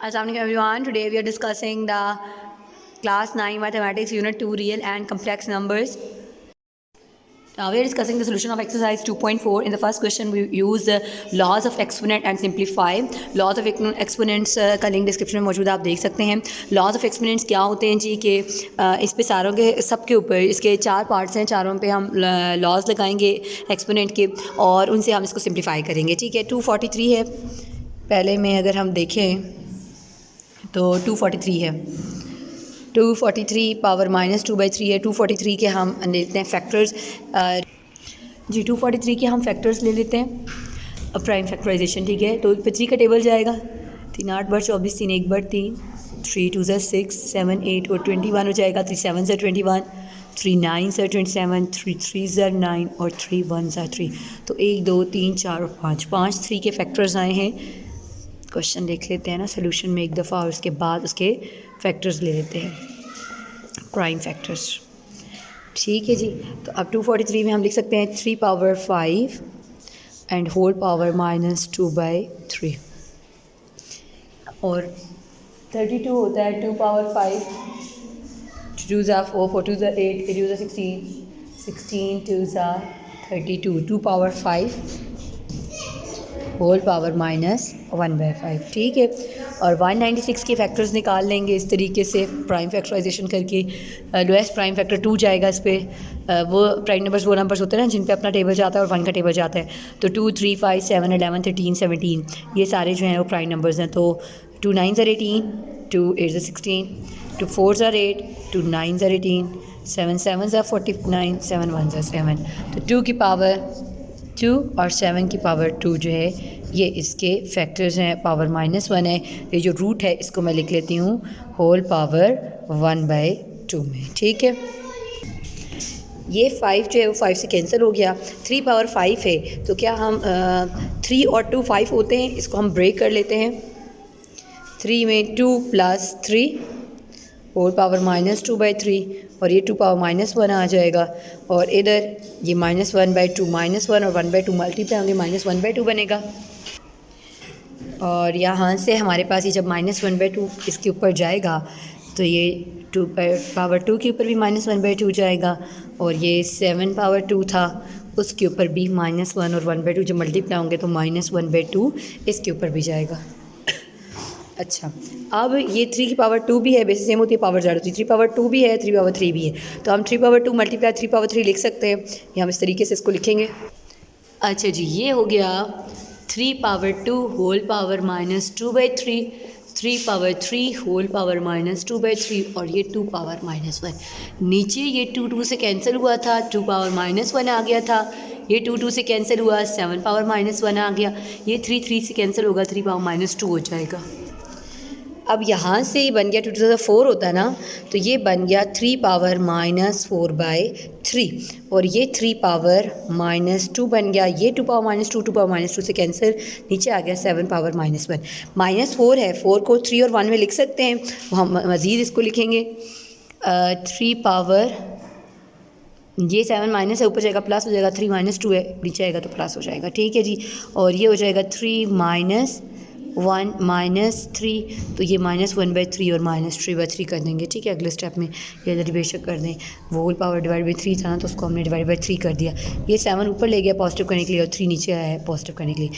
Assalamualaikum everyone. Today we are discussing the class 9 mathematics unit 2 real and complex numbers. Now we are discussing the solution of exercise 2.4. In the first question we use laws of exponent and simplify. Laws of exponents का link description में मौजूद है, आप देख सकते हैं. Laws of exponents क्या होते हैं जी कि इस पे सारों के सब के ऊपर इसके 4 पार्ट्स हैं, चारों पे हम लॉज लगाएंगे एक्सपोनेंट के और उनसे हम इसको सिम्प्लीफाई करेंगे. ठीक है. 243 है. पहले में अगर हम देखें तो 243 है. 243 पावर -2/3 है. 243 के हम लेते हैं फैक्टर्स. जी 243 के हम फैक्टर्स ले लेते हैं, प्राइम फैक्टराइजेशन. ठीक है. तो 3 का टेबल जाएगा. 3 8 bar 24, 3 1 bar 3, 3 2 6 7 8 और 21 हो जाएगा. 3 7 21, 3 9 27, 3 3 9 और 3 1 3. तो 1 2 3 4 और 5 3 के फैक्टर्स आए हैं. क्वेश्चन देख लेते हैं ना सोल्यूशन में एक दफ़ा और उसके बाद उसके फैक्टर्स ले लेते हैं, प्राइम फैक्टर्स. ठीक है जी. तो अब 243 में हम लिख सकते हैं 3 पावर 5 एंड होल पावर -2/3 और 32 होता है 2 पावर 5, 2 4 4 2 8 8 2 16 16 2 32 2 पावर 5 होल पावर -1/5. ठीक है. और 196 के फैक्टर्स निकाल लेंगे इस तरीके से प्राइम फैक्टराइजेशन करके. लोएस्ट प्राइम फैक्टर 2 जाएगा इस पर. वो प्राइम नंबर्स वो नंबर्स होते हैं ना जिन पे अपना टेबल जाता है और 1 का टेबल जाता है. तो 2 3 5 7 11 13 17 ये सारे जो हैं वो प्राइम नंबर्स हैं. तो 2 9 18, 2 8 16, 2 4 8, 2 9 18, 7 7 49, 7 1 7. तो 2 की पावर 2 और 7 की पावर 2 जो है ये इसके फैक्टर्स हैं. पावर -1 है. ये जो रूट है इसको मैं लिख लेती हूँ होल पावर 1/2 में. ठीक है. ये 5 जो है वो 5 से कैंसिल हो गया. 3 पावर 5 है तो क्या हम 3 और 2 5 होते हैं, इसको हम ब्रेक कर लेते हैं. 3 में 2 + 3 होल पावर -2/3 और ये 2 पावर -1 आ जाएगा. और इधर ये -1/2 -1 और 1/2 मल्टीप्लाई होंगे, -1/2 बनेगा. और यहाँ से हमारे पास ये जब -1/2 इसके ऊपर जाएगा तो ये 2 पावर 2 के ऊपर भी -1/2 जाएगा. और ये 7 पावर 2 था उसके ऊपर भी -1 और 1/2 जब मल्टीप्लाई होंगे तो -1/2 इसके ऊपर भी जाएगा. अच्छा. अब ये 3 की पावर 2 भी है, बेसिस सेम होती है, पावर ज़्यादा होती है. 3 पावर 2 भी है, 3 पावर 3 भी है. तो हम 3 पावर 2 मल्टीप्लाई 3 पावर 3 लिख सकते हैं. ये हम इस तरीके से इसको लिखेंगे. अच्छा जी. ये हो गया 3 power 2 whole power -2/3, 3 power 3 whole power -2/3 और ये 2 पावर -1. नीचे ये 2 2 से कैंसिल हुआ था, 2 पावर -1 आ गया था. ये 2 2 से कैंसिल हुआ, 7 पावर -1 आ गया. ये 3 3 से कैंसिल होगा, 3 पावर -2 हो जाएगा. अब यहाँ से ये बन गया 2 2 4 होता है ना, तो ये बन गया 3 पावर -4/3 और ये 3 पावर -2 बन गया. ये 2 पावर -2 2 पावर -2 से कैंसिल, नीचे आ गया 7 पावर -1. -4 है, 4 को 3 और 1 में लिख सकते हैं. हम मज़ीद इसको लिखेंगे 3 पावर, ये 7 माइनस है, ऊपर जाएगा प्लस हो जाएगा. 3 -2 है, नीचे आएगा तो प्लस हो जाएगा. ठीक है जी. और ये हो जाएगा 3 -1 -3, तो ये -1/3 और -3/3 कर देंगे. ठीक है. अगले स्टेप में ये इधर बेशक कर दें. वो होल पावर /3 था ना, तो उसको हमने /3 कर दिया. ये 7 ऊपर ले गया पॉजिटिव करने के लिए और 3 नीचे आया है पॉजिटिव करने के लिए.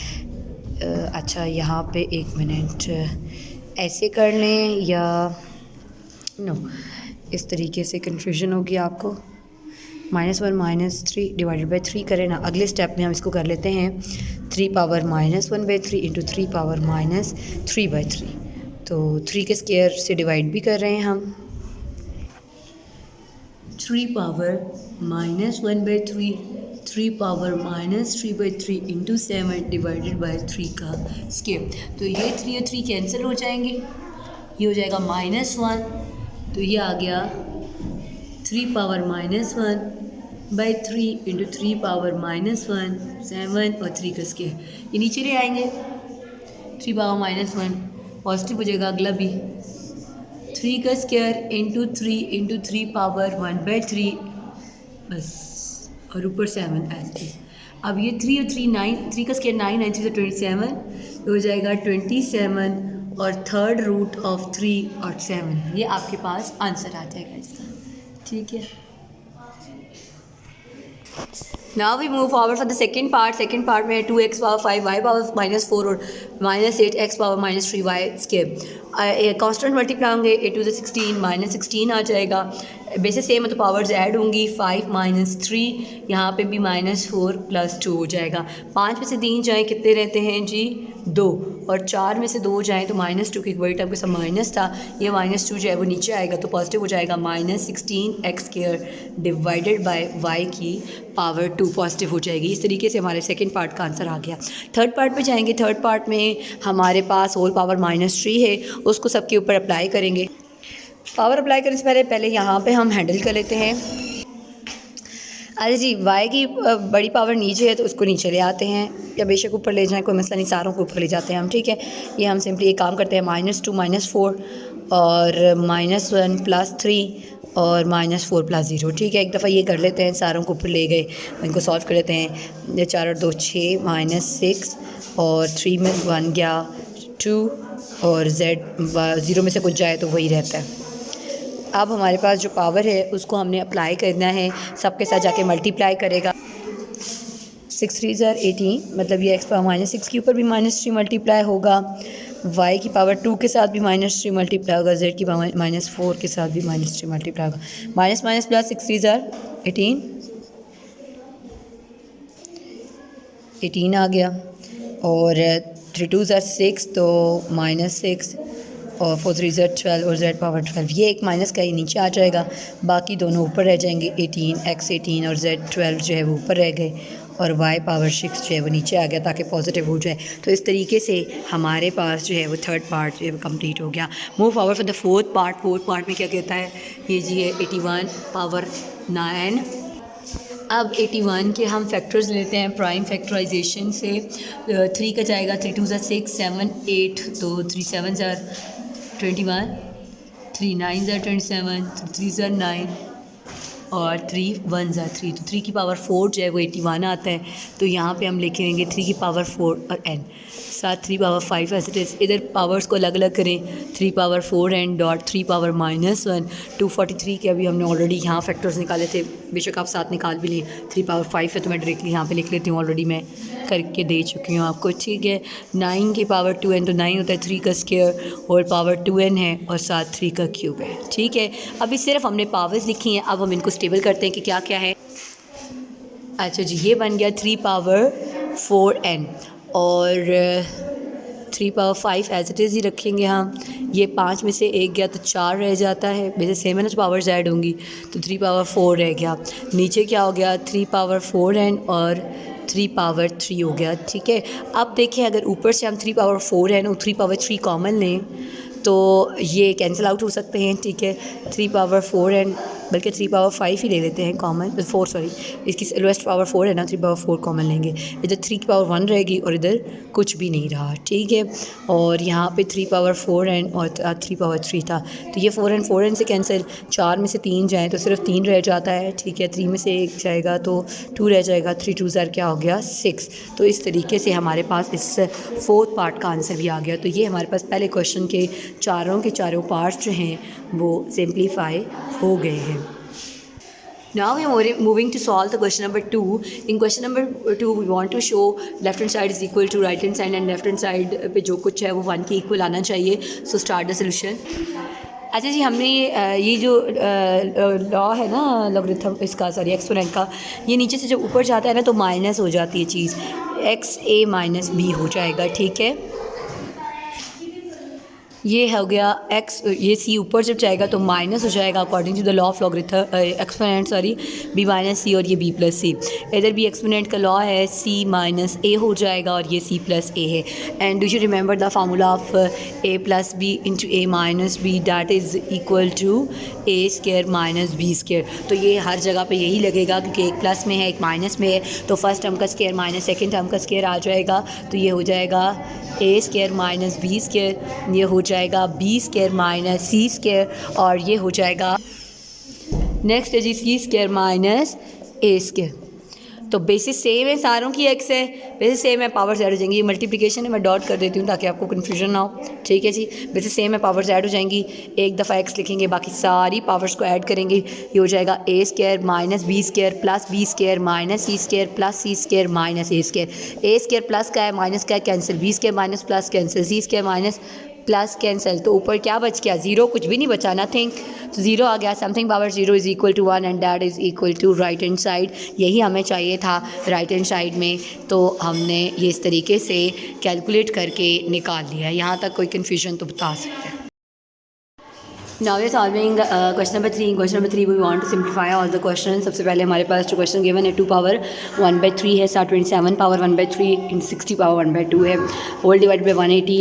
अच्छा यहाँ पे 1 मिनट ऐसे कर लें या नो, इस तरीके से कन्फ्यूजन होगी आपको. -1 -3 /3 करें ना. अगले स्टेप में हम इसको कर लेते हैं 3 पावर -1/3 इंटू 3 पावर -3/3. तो 3 के स्क्वायर से डिवाइड भी कर रहे हैं हम. 3 पावर -1/3 3 पावर -3/3 इंटू 7 /3 का स्क्वायर. तो ये 3 और 3 कैंसिल हो जाएंगे, ये हो जाएगा -1. तो ये आ गया 3 पावर -1/3 इंटू 3 पावर -1 7 और 3 का स्क्वायर. ये नीचे ले आएंगे. 3 पावर -1 पॉजिटिव हो जाएगा, अगला भी 3 का स्क्वायर इंटू 3 पावर 1/3 बस, और ऊपर 7 ऐसे. अब ये 3 और 3 9, 3 का स्क्वायर 9 9 3 27, तो हो जाएगा 27 और थर्ड रूट ऑफ 3 और 7, ये आपके पास आंसर आ जाएगा इसका, ठीक है। Now we move forward for the second part. Second part में 2x power 5 y power -4 और -8x power -3y square constant multiply होंगे, 8 to the 16 -16 आ जाएगा। बेसिस सेम है तो पावर्स ऐड होंगी, 5 -3, यहाँ पे भी -4 + 2 हो जाएगा। 5 में से 3 जाएँ कितने रहते हैं जी 2, और 4 में से 2 जाएँ तो -2 की वही टाइप के सब माइनस था, ये -2 जो है वो नीचे आएगा तो पॉजिटिव हो जाएगा। -16x² डिवाइडेड बाय y की पावर 2 पॉजिटिव हो जाएगी। इस तरीके से हमारे सेकंड पार्ट का आंसर आ गया। थर्ड पार्ट पे जाएंगे। थर्ड पार्ट में हमारे पास होल पावर -3 है, उसको सबके ऊपर अप्लाई करेंगे। पावर अप्लाई करने से पहले यहाँ पे हम हैंडल कर लेते हैं। अरे जी y की बड़ी पावर नीचे है तो उसको नीचे ले आते हैं, या बेशक ऊपर ले जाएं कोई मसला नहीं, सारों को ऊपर ले जाते हैं हम, ठीक है। ये हम सिंपली एक काम करते हैं, -2 -4 और -1 + 3 और -4 + 0, ठीक है। एक दफ़ा ये कर लेते हैं, सारों को ऊपर ले गए, इनको सॉल्व कर लेते हैं। 4 और 2 6 -6 और 3 में 1 गया 2 और z 0 में से कुछ जाए तो वही रहता है। अब हमारे पास जो पावर है उसको हमने अप्लाई करना है, सबके साथ जाके मल्टीप्लाई करेगा। 6 3 18, मतलब ये x पावर -6 के ऊपर भी -3 मल्टीप्लाई होगा, y की पावर 2 के साथ भी -3 मल्टीप्लाई होगा, z की पावर -4 के साथ भी -3 मल्टीप्लाई होगा। माइनस माइनस प्लस 6 3 18, 18 आ गया, और 3 2 6 तो -6 और 4 3 12 और z पावर 12, ये एक माइनस का ही नीचे आ जाएगा, बाकी दोनों ऊपर रह जाएंगे। 18 x 18 और z 12 जो है वो ऊपर रह गए, और y पावर 6 जो है वो नीचे आ गया ताकि पॉजिटिव हो जाए। तो इस तरीके से हमारे पास जो है वो थर्ड पार्ट जो है वो कम्प्लीट हो गया। Move forward for the fourth part. Fourth part में क्या कहता है, ये जी है 81 पावर 9। अब 81 के हम फैक्टर्स लेते हैं प्राइम फैक्टराइजेशन से। 3 का जाएगा, 3 2 6 7 8, तो 3 7 21, 3 9 27, 3 9 और 3 1 3, तो 3 की पावर 4 जो है वो 81 आता है। तो यहाँ पे हम लिखेंगे 3 की पावर 4 और n साथ 3 पावर 5 एज इट इज़। इधर पावर्स को अलग अलग करें, 3 पावर 4 n डॉट 3 पावर -1। 243 के अभी हमने ऑलरेडी यहाँ फैक्टर्स निकाले थे, बेशक आप साथ निकाल भी लें। 3 पावर 5 है तो मैं डायरेक्टली यहाँ पे लिख लेती हूँ, ऑलरेडी मैं करके दे चुकी हूँ आपको, ठीक है। 9 की पावर 2n, तो 9 होता है 3 का स्क्वायर, होल पावर 2n है और साथ 3 का क्यूब है, ठीक है। अभी सिर्फ हमने पावर्स लिखी हैं, अब हम इनको स्टेबल करते हैं कि क्या क्या है। अच्छा जी, ये बन गया 3 पावर 4n और 3 पावर 5 एज इट इज़ ही रखेंगे हम। ये 5 में से 1 गया तो 4 रह जाता है, वैसे सेम है ना, तो पावर्स ऐड होंगी, तो 3 पावर 4 रह गया। नीचे क्या हो गया, 3 पावर 4n और 3 पावर 3 हो गया, ठीक है। अब देखिए, अगर ऊपर से हम 3 पावर 4n और 3 पावर 3 कॉमन लें तो ये कैंसिल आउट हो सकते हैं, ठीक है। 3 पावर 4n, बल्कि 3 पावर 5 ही ले लेते हैं कॉमन, 4 सॉरी, इसकी लोएस्ट पावर 4 है ना, 3 पावर 4 कॉमन लेंगे। इधर 3 की पावर 1 रहेगी और इधर कुछ भी नहीं रहा, ठीक है। और यहाँ पे 3 पावर 4n और 3 पावर 3 था, तो ये 4n 4n से कैंसिल, 4 में से 3 जाएँ तो सिर्फ 3 रह जाता है, ठीक है। 3 में से 1 जाएगा तो 2 रह जाएगा, 3 2 क्या हो गया 6। तो इस तरीके से हमारे पास इस फोर्थ पार्ट का आंसर भी आ गया। तो ये हमारे पास पहले क्वेश्चन के चारों के चारों पार्ट्स जो हैं वो सिंप्लीफाई हो गए हैं। Now we are moving to solve the question number 2. In question number 2 we want to show left hand side is equal to right hand side and left hand side पे जो कुछ है वो 1 के इक्वल आना चाहिए। So start the solution. अच्छा जी, हमने ये जो लॉ है ना लॉगरिथम इसका, सॉरी एक्सपोनेंट का, ये नीचे से जब ऊपर जाता है ना तो माइनस हो जाती है चीज़, XA माइनस B हो जाएगा, ठीक है। ये हो गया x, ये c ऊपर जब जाएगा तो माइनस हो जाएगा according to the law of logarithm exponent, sorry b minus C और ये b प्लस सी। इधर भी एक्सपोनेंट का लॉ है, c माइनस a हो जाएगा और ये c प्लस a है। And do you remember the formula of a plus B into a minus B that is equal to a square minus b square. तो ये हर जगह पे यही लगेगा क्योंकि एक प्लस में है एक माइनस में है, तो फर्स्ट टर्म का स्क्वायर माइनस सेकेंड टर्म का स्क्वायर आ जाएगा, तो ये हो जाएगा a square minus b square, ये हो जाएगा b square minus c square, और ये हो जाएगा नेक्स्ट है जी c square minus a square. तो बेसिस सेम है, सारों की एक्स है, बेसिस सेम है, पावर्स ऐड हो जाएंगी। ये मल्टीप्लिकेशन है, मैं डॉट कर देती हूँ ताकि आपको कन्फ्यूजन ना हो, ठीक है जी। बेसिस सेम है, पावर्स ऐड हो जाएंगी, एक दफ़ा एक्स लिखेंगे, बाकी सारी पावर्स को ऐड करेंगे, ये हो जाएगा A square minus B square plus B square minus C square plus C square minus A square plus का है माइनस का है cancel, B square minus plus cancel, C square minus plus cancel, तो ऊपर क्या बच गया, ज़ीरो, कुछ भी नहीं बचा, नथिंग, तो ज़ीरो आ गया। Something power zero is equal to 1 and that is equal to right hand side, यही हमें चाहिए था राइट हैंड साइड में, तो हमने ये इस तरीके से कैलकुलेट करके निकाल लिया। यहाँ तक कोई कन्फ्यूजन तो बता सकते हैं। Now we are solving question number 3. In question number 3 we want to simplify all the questions. सबसे पहले हमारे पास जो क्वेश्चन गिवन है 2 पावर 1/3 है, साथ 27 पावर 1/3 इन 60 पावर 1/2 है, whole divide by 180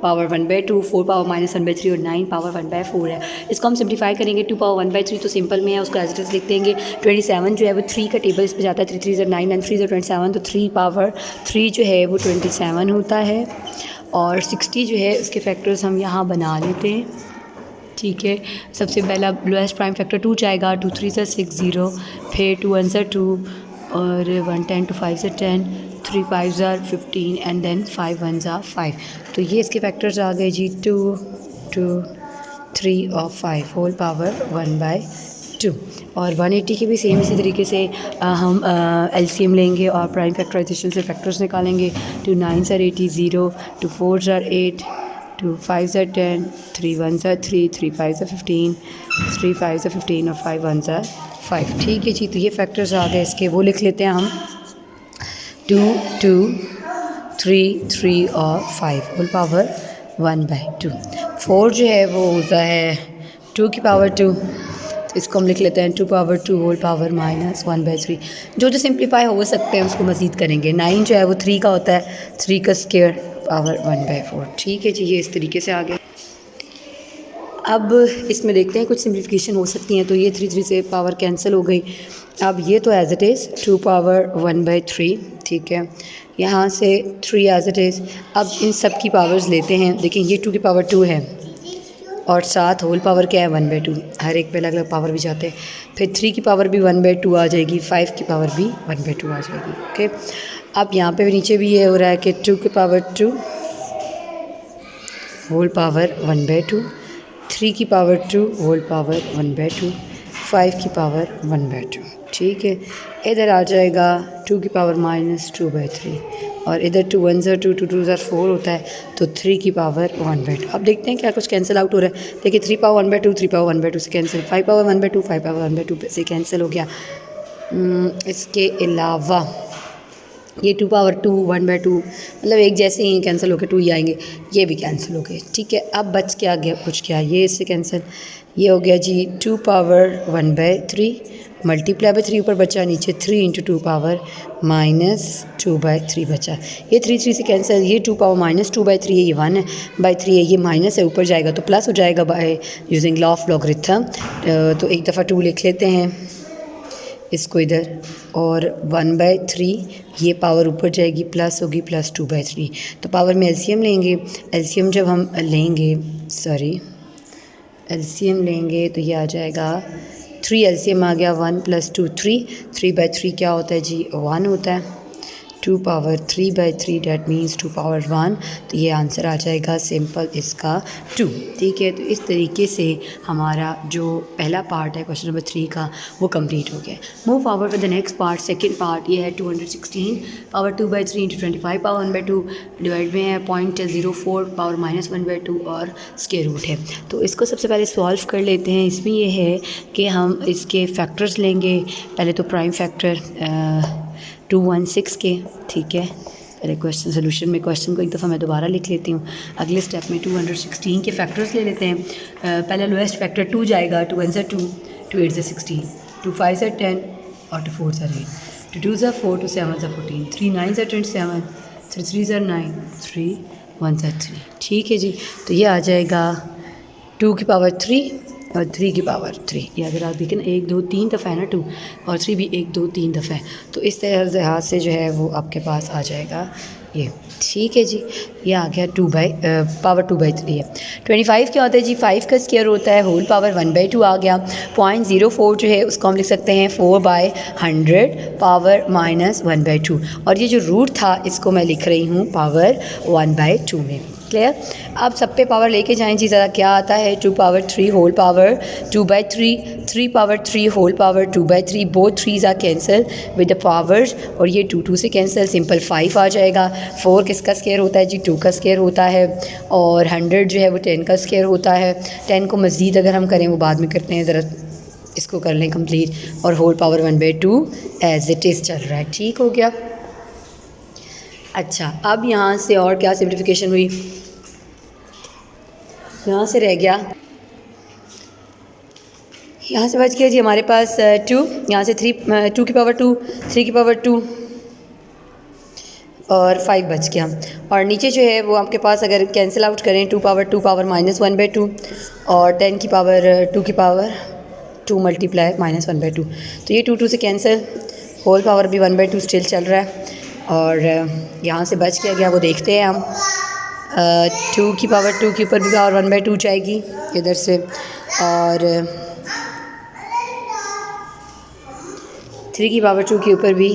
power 1/2, 4 power minus 1/3 और 9 पावर 1/4 है। इसको हम सिम्प्लीफाई करेंगे। 2 पावर 1/3 तो सिंपल में है, उसको एज इट इज़ लिख देंगे। 27 जो है वो 3 का टेबल इस पर जाता है, 3 3 ज़र 9 एंड 3 ज़र 27, तो 3 पावर 3 जो है वो 27 होता है, और 60 जो है उसके फैक्टर्स हम यहाँ बना लेते हैं, ठीक है। सबसे पहला लोएस्ट प्राइम फैक्टर 2 जाएगा, 2 3 ज़र 6 0, फिर 2 1 ज़र 2 और 1 10, 2 5 ज़र 10, 3 5 ज़र 15 एंड देन 5 1 ज़र 5। तो ये इसके फैक्टर्स आ गए जी 2 2 3 और 5 होल पावर 1/2। और 180 की भी सेम इसी तरीके से हम एलसीएम लेंगे और प्राइम फैक्टराइजेशन से फैक्टर्स निकालेंगे। 2 9 ज़र 80 0, 2 4 ज़र 8, 2 5 ज़र 10, 3 1 ज़र 3, 3 5 ज़र 15, 3 5 ज़र 15 और 5 1 ज़र 5, ठीक है जी। तो ये फैक्टर्स आ गए इसके, वो लिख लेते हैं हम 2 2 3 3 और 5 होल पावर 1/2। 4 जो है वो होता है 2 की पावर 2, तो इसको हम लिख लेते हैं 2 पावर 2 होल पावर माइनस 1/3। जो सिंप्लीफाई हो सकते हैं उसको मज़ीद करेंगे। 9 जो है वो 3 का होता है, 3 का स्क्वायर पावर 1/4, ठीक है जी। ये इस तरीके से आ गया। अब इसमें देखते हैं कुछ सिम्प्लिफिकेशन हो सकती हैं, तो ये 3 3 से पावर कैंसिल हो गई। अब ये तो एज इट इज़ 2 पावर 1/3, ठीक है। यहाँ से 3 एज इट इज़। अब इन सब की पावर्स लेते हैं। देखिए ये 2 की पावर 2 है और साथ होल पावर क्या है 1/2, हर एक पे अलग अलग पावर भी जाते हैं। फिर 3 की पावर भी 1/2 आ जाएगी, 5 की पावर भी 1/2 आ जाएगी, ओके। अब यहाँ पे भी नीचे भी ये हो रहा है कि 2 की पावर 2 होल पावर 1/2, 3 की पावर 2 होल पावर 1/2, 5 की पावर 1/2, ठीक है। इधर आ जाएगा 2 की पावर माइनस 2/3 और इधर 2 1 ज़र 2, 2 2 ज़र 4 होता है, तो 3 की पावर 1/2। अब देखते हैं क्या कुछ कैंसिल आउट हो रहा है। देखिए 3 पावर 1/2, 3 पावर 1/2 से कैंसिल, 5 पावर 1/2, 5 पावर 1/2 से कैंसिल हो गया। इसके अलावा ये 2 पावर 2 1/2 मतलब एक जैसे ही कैंसिल होकर 2 ही आएंगे, ये भी कैंसिल हो गए, ठीक है। अब बच क्या गया, कुछ क्या, ये इससे कैंसिल, ये हो गया जी 2 पावर 1/3 मल्टीप्लाई बाई 3 ऊपर बचा, नीचे 3 इंटू 2 पावर माइनस 2/3 बचा। ये 3 3 से कैंसिल, ये 2 पावर माइनस 2/3 है, ये 1/3 है, ये माइनस है, ऊपर जाएगा तो प्लस हो जाएगा by using law of logarithm. तो एक दफ़ा 2 लिख लेते हैं इसको इधर, और 1/3 ये पावर ऊपर जाएगी, प्लस होगी, प्लस 2/3। तो पावर में एलसीएम लेंगे, एलसीएम जब हम लेंगे एलसीएम लेंगे तो ये आ जाएगा 3 एलसीएम आ गया, 1 + 2 3, 3/3 क्या होता है जी 1 होता है, 2 पावर 3/3 डैट मीन्स 2 पावर 1, तो ये आंसर आ जाएगा सिंपल इसका 2, ठीक है। तो इस तरीके से हमारा जो पहला पार्ट है क्वेश्चन नंबर 3 का वो कंप्लीट हो गया। Move forward with the next part, second part ये है 216 पावर 2/3 इंटू 25 पावर 1/2 डिवाइड में है 0.04 पावर -1/2 और स्क्वायर रूट है। तो इसको सबसे पहले सॉल्व कर लेते हैं। इसमें ये है कि हम इसके फैक्टर्स लेंगे, पहले तो प्राइम फैक्टर 216 के, ठीक है। पहले क्वेश्चन सोल्यूशन में क्वेश्चन को एक दफ़ा मैं दोबारा लिख लेती हूँ। अगले स्टेप में 216 के फैक्टर्स ले लेते हैं। पहला लोएस्ट फैक्टर 2 जाएगा, 2 1 ज़र 2, 2 8 ज़र 16, 2 5 ज़र 10 और 2 4 ज़र 8, 2 2 ज़र 4, 2 7 ज़र 14, 3 9 ज़र 27, 3 3 ज़र 9, 3 1 ज़र 3, ठीक है जी। तो ये आ जाएगा 2 की पावर 3 और 3 की पावर 3। ये अगर आप देखें 1 2 3 दफ़ा है ना 2, और 3 भी 1 2 3 दफ़ा है, तो इस तरह से हाथ से जो है वो आपके पास आ जाएगा ये। ठीक है जी, ये आ गया पावर 2/3 है। 25 क्या होता है जी, 5 का स्क्वायर होता है, होल पावर 1/2 आ गया। 0.04 जो है उसको हम लिख सकते हैं 4/100 पावर -1/2, और ये जो रूट था इसको मैं लिख रही हूँ पावर 1/2 में। क्लियर। अब सब पे पावर लेके जाएं जी, ज़रा क्या आता है, 2 power 3 whole power 2/3, 3 power 3 whole power 2/3, both 3s are cancel with the powers, और ये 2 से कैंसिल, सिंपल 5 आ जाएगा। 4 किसका स्क्वायर होता है जी, 2 का स्क्वायर होता है, और 100 जो है वो 10 का स्क्वायर होता है। 10 को मज़ीद अगर हम करें वो बाद में करते हैं, ज़रा इसको कर लें कंप्लीट, और whole power 1/2 as it is चल रहा है। ठीक हो गया। अच्छा, अब यहाँ से और क्या सिम्प्लिफिकेशन हुई, यहाँ से रह गया, यहाँ से बच गया जी हमारे पास 2, यहाँ से 2 की पावर 2, 3 की पावर 2 और 5 बच गया। और नीचे जो है वो आपके पास अगर कैंसिल आउट करें, 2 पावर 2 पावर -1/2 और 10 की पावर 2 की पावर 2 मल्टीप्लाई -1/2, तो ये 2 से कैंसिल, होल पावर भी 1/2 स्टिल चल रहा है। और यहाँ से बच क्या गया वो देखते हैं हम। 2 की पावर 2 के ऊपर भी पावर 1/2 जाएगी इधर से, और 3 की पावर 2 के ऊपर भी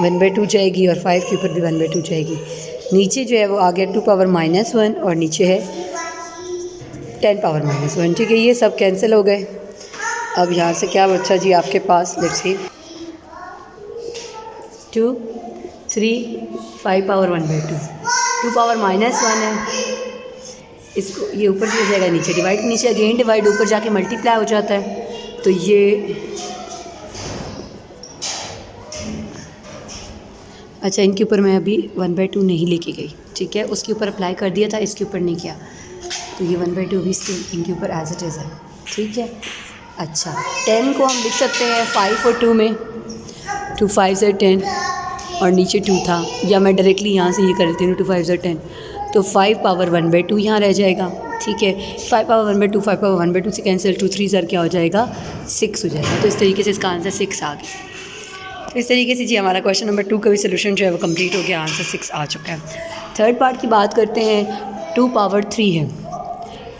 1/2 जाएगी, और 5 के ऊपर भी 1/2 जाएगी। नीचे जो है वो आ गया 2 पावर -1, और नीचे है 10 पावर -1। ठीक है, ये सब कैंसिल हो गए। अब यहाँ से क्या बचा जी आपके पास, लेट्स सी, 2, 3, 5 पावर 1/2, 2 पावर -1 है, इसको ये ऊपर चला जाएगा, नीचे डिवाइड, नीचे अगेन डिवाइड, ऊपर जाके मल्टीप्लाई हो जाता है। तो ये अच्छा, इनके ऊपर मैं अभी 1/2 नहीं लेके गई, ठीक है, उसके ऊपर अप्लाई कर दिया था, इसके ऊपर नहीं किया, तो ये 1/2 भी स्टिल इनके ऊपर एज इट इज़ है। ठीक है। अच्छा, 10 को हम लिख सकते हैं 5 और 2 में, 2 5 are 10, और नीचे 2 था, या मैं डायरेक्टली यहाँ से ये कर लेती हूँ 2 5 are 10, तो 5 पावर 1/2 यहाँ रह जाएगा। ठीक है, 5 पावर 1/2, 5 पावर 1/2 से कैंसिल, 2 3 सर क्या हो जाएगा, 6 हो जाएगा। तो इस तरीके से इसका आंसर 6 आ गया। तो इस तरीके से जी हमारा क्वेश्चन नंबर 2 का भी सोल्यूशन जो है वो कंप्लीट हो गया, आंसर 6 आ चुका है। थर्ड पार्ट की बात करते हैं। 2 पावर 3 है,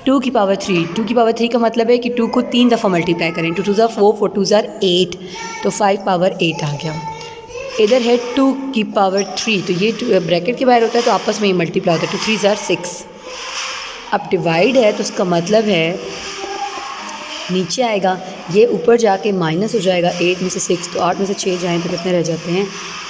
2 की पावर 3, 2 की पावर 3 का मतलब है कि 2 को 3 दफ़ा मल्टीप्लाई करें, 2 2 4, 4 2 8, तो 5 पावर 8 आ गया। इधर है 2 की पावर 3, तो ये ब्रैकेट के बाहर होता है तो आपस में ही मल्टीप्लाई होता है, 2 3 6। अब डिवाइड है तो उसका मतलब है नीचे आएगा, ये ऊपर जाके माइनस हो जाएगा, 8 में से 6, तो 8 में से 6 जाएँ तो कितने रह जाते हैं,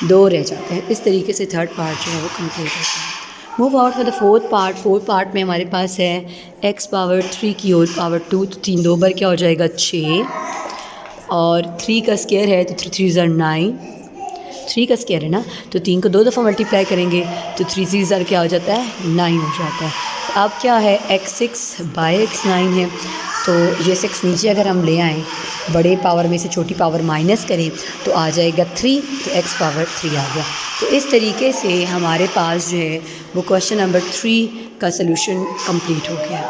2 रह जाते हैं। इस तरीके से थर्ड पार्ट जो है वो कंप्लीट होता है। Move out for the fourth part. Fourth part में हमारे पास है x पावर 3 की होल पावर 2, तो 3 2 बार क्या हो जाएगा 6, और 3 का स्क्वायर है तो 3 3 are 9, 3 का स्क्वायर है ना, तो 3 को 2 दफ़ा मल्टीप्लाई करेंगे तो 3 3 are क्या हो जाता है 9 हो जाता है। अब क्या है x6/x9 है, तो ये 6 नीचे अगर हम ले आएँ, बड़े पावर में से छोटी पावर माइनस करें तो आ जाएगा 3, तो x पावर 3 आ गया। तो इस तरीके से हमारे पास जो है वो क्वेश्चन नंबर 3 का सलूशन कंप्लीट हो गया।